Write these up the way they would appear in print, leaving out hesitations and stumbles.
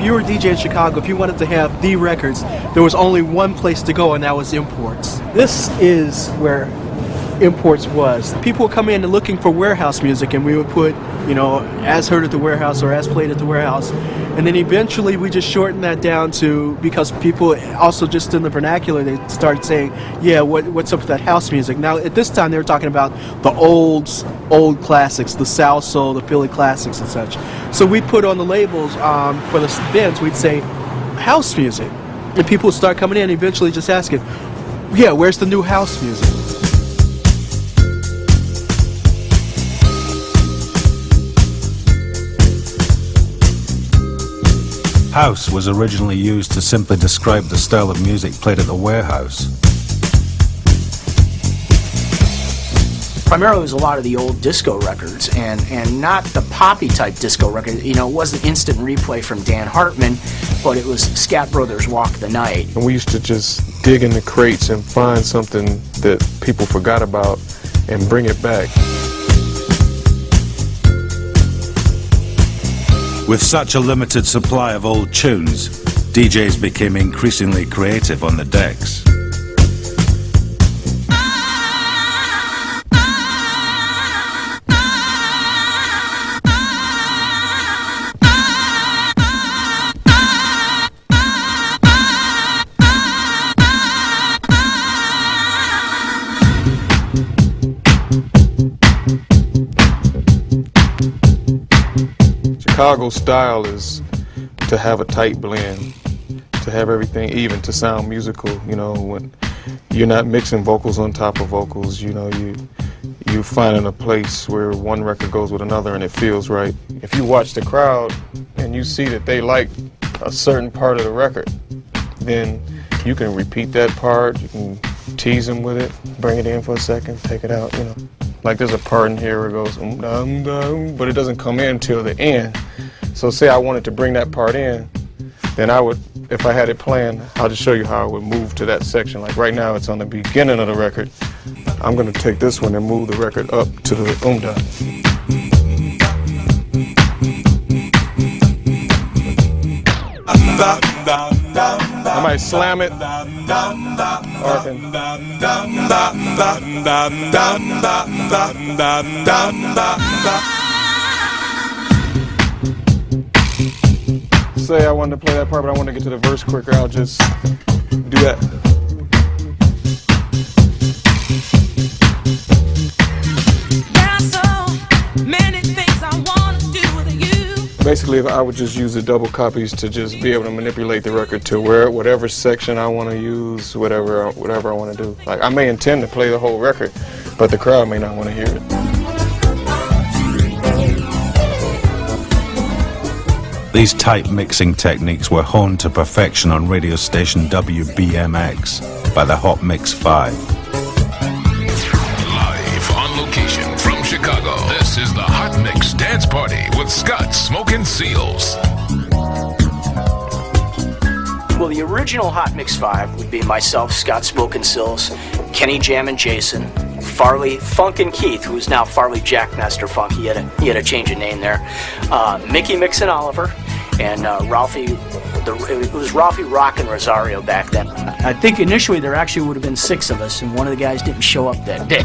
you were a DJ in Chicago, if you wanted to have the records, there was only one place to go, and that was Imports. This is where Imports was. People would come in and looking for warehouse music, and we would put, as heard at the warehouse or as played at the warehouse. And then eventually we just shortened that down to, because people also just in the vernacular, they started saying, yeah, what's up with that house music? Now at this time they were talking about the old classics, the South Soul, the Philly classics and such. So we'd put on the labels for the bins, we'd say house music. And people would start coming in and eventually just asking, yeah, where's the new house music? House was originally used to simply describe the style of music played at the warehouse. Primarily it was a lot of the old disco records, and not the poppy type disco record. It wasn't instant replay from Dan Hartman, but it was Scat Brothers' Walk the Night. And we used to just dig in the crates and find something that people forgot about and bring it back. With such a limited supply of old tunes, DJs became increasingly creative on the decks. Chicago style is to have a tight blend, to have everything even, to sound musical. When you're not mixing vocals on top of vocals, you're finding a place where one record goes with another and it feels right. If you watch the crowd and you see that they like a certain part of the record, then you can repeat that part, you can tease them with it, bring it in for a second, take it out, Like there's a part in here where it goes, but it doesn't come in till the end. So say I wanted to bring that part in, then I would, if I had it planned, I'll just show you how I would move to that section. Like right now it's on the beginning of the record. I'm gonna take this one and move the record up to the umda. I might slam it, or I can. Say I wanted to play that part, but I want to get to the verse quicker, I'll just do that. Basically, if I would just use the double copies to just be able to manipulate the record to whatever section I want to use, whatever I want to do. Like I may intend to play the whole record, but the crowd may not want to hear it. These tight mixing techniques were honed to perfection on radio station WBMX by the Hot Mix 5. Live on location from Chicago, this is the Hot Mix Dance Party with Scott Smokin' Seals. Well, the original Hot Mix 5 would be myself, Scott Smokin' Seals, Kenny Jammin' Jason, Farley Funkin' Keith, who is now Farley Jackmaster Funk. He had a change of name there. Mickey Mixon Oliver, and Ralphie. It was Ralphie Rockin' Rosario back then. I think initially there actually would have been 6 of us, and one of the guys didn't show up that day.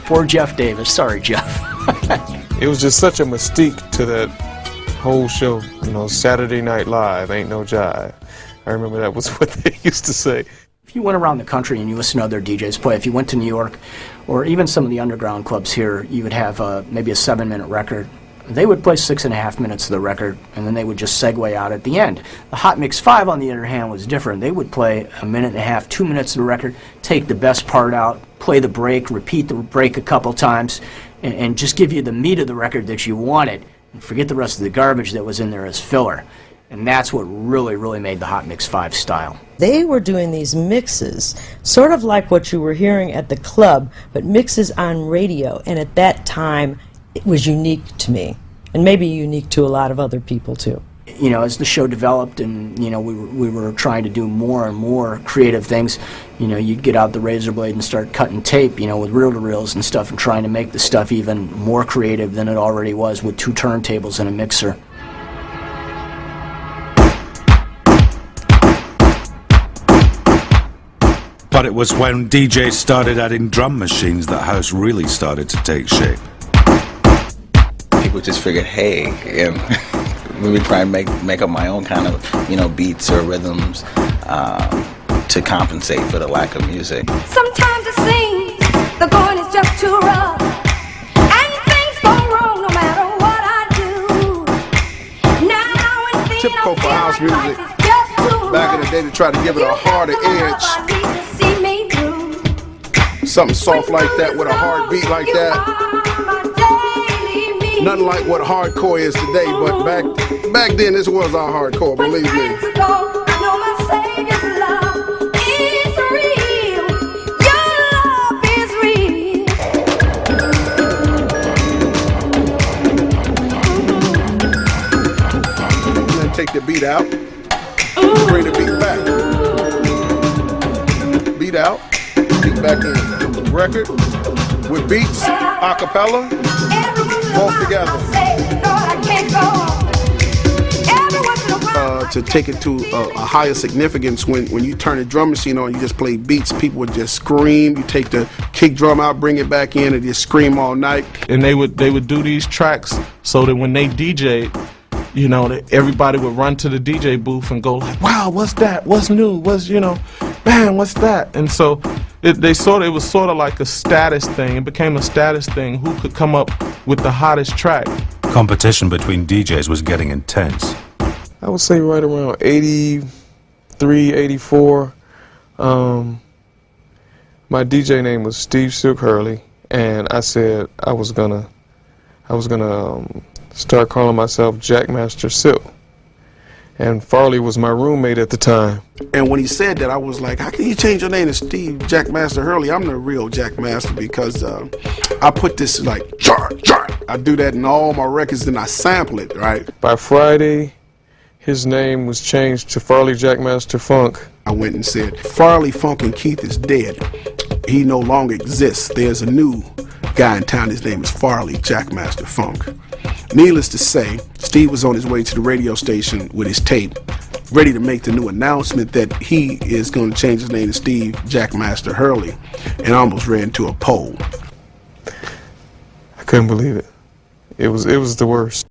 Poor Jeff Davis. Sorry, Jeff. It was just such a mystique to that whole show. Saturday Night Live, ain't no jive. I remember that was what they used to say. If you went around the country and you listened to other DJs play, if you went to New York or even some of the underground clubs here, you would have maybe a 7-minute record. They would play 6.5 minutes of the record, and then they would just segue out at the end. The Hot Mix 5, on the other hand, was different. They would play 1.5 minutes, 2 minutes of the record, take the best part out, play the break, repeat the break a couple times, and just give you the meat of the record that you wanted, and forget the rest of the garbage that was in there as filler. And that's what really, really made the Hot Mix 5 style. They were doing these mixes, sort of like what you were hearing at the club, but mixes on radio. And at that time, it was unique to me, and maybe unique to a lot of other people, too. As the show developed and, we were trying to do more and more creative things, you'd get out the razor blade and start cutting tape, with reel-to-reels and stuff, and trying to make the stuff even more creative than it already was with 2 turntables and a mixer. But it was when DJs started adding drum machines that house really started to take shape. People just figured, hey, let me try and make up my own kind of, beats or rhythms to compensate for the lack of music. Sometimes it seems the going is just too rough, and things go wrong no matter what I do. Now and then Typical for house music back in the day to try to give it a harder edge. Something soft like that with a hard beat like that. Nothing like what hardcore is today, but back then this was our hardcore, believe me. Take the beat out, bring the beat back. Beat out, beat back in. Record with beats, a cappella, both together. To take it to a higher significance, when you turn the drum machine on, you just play beats, people would just scream. You take the kick drum out, bring it back in, and just scream all night. And they would do these tracks so that when they DJ'd, everybody would run to the DJ booth and go like, wow, what's that? What's new? Man, what's that? And so it was sort of like a status thing. It became a status thing. Who could come up with the hottest track? Competition between DJs was getting intense. I would say right around 83, 84. My DJ name was Steve Silk Hurley, and I said I was gonna start calling myself Jackmaster Silk. And Farley was my roommate at the time. And when he said that, I was like, how can you change your name to Steve Jackmaster Hurley? I'm the real Jackmaster because I put this like, I do that in all my records and I sample it, right? By Friday, his name was changed to Farley Jackmaster Funk. I went and said, Farley Funk and Keith is dead. He no longer exists. There's a new guy in town. His name is Farley Jackmaster Funk. Needless to say, Steve was on his way to the radio station with his tape, ready to make the new announcement that he is going to change his name to Steve Jackmaster Hurley, and almost ran into a pole. I couldn't believe it. It was the worst.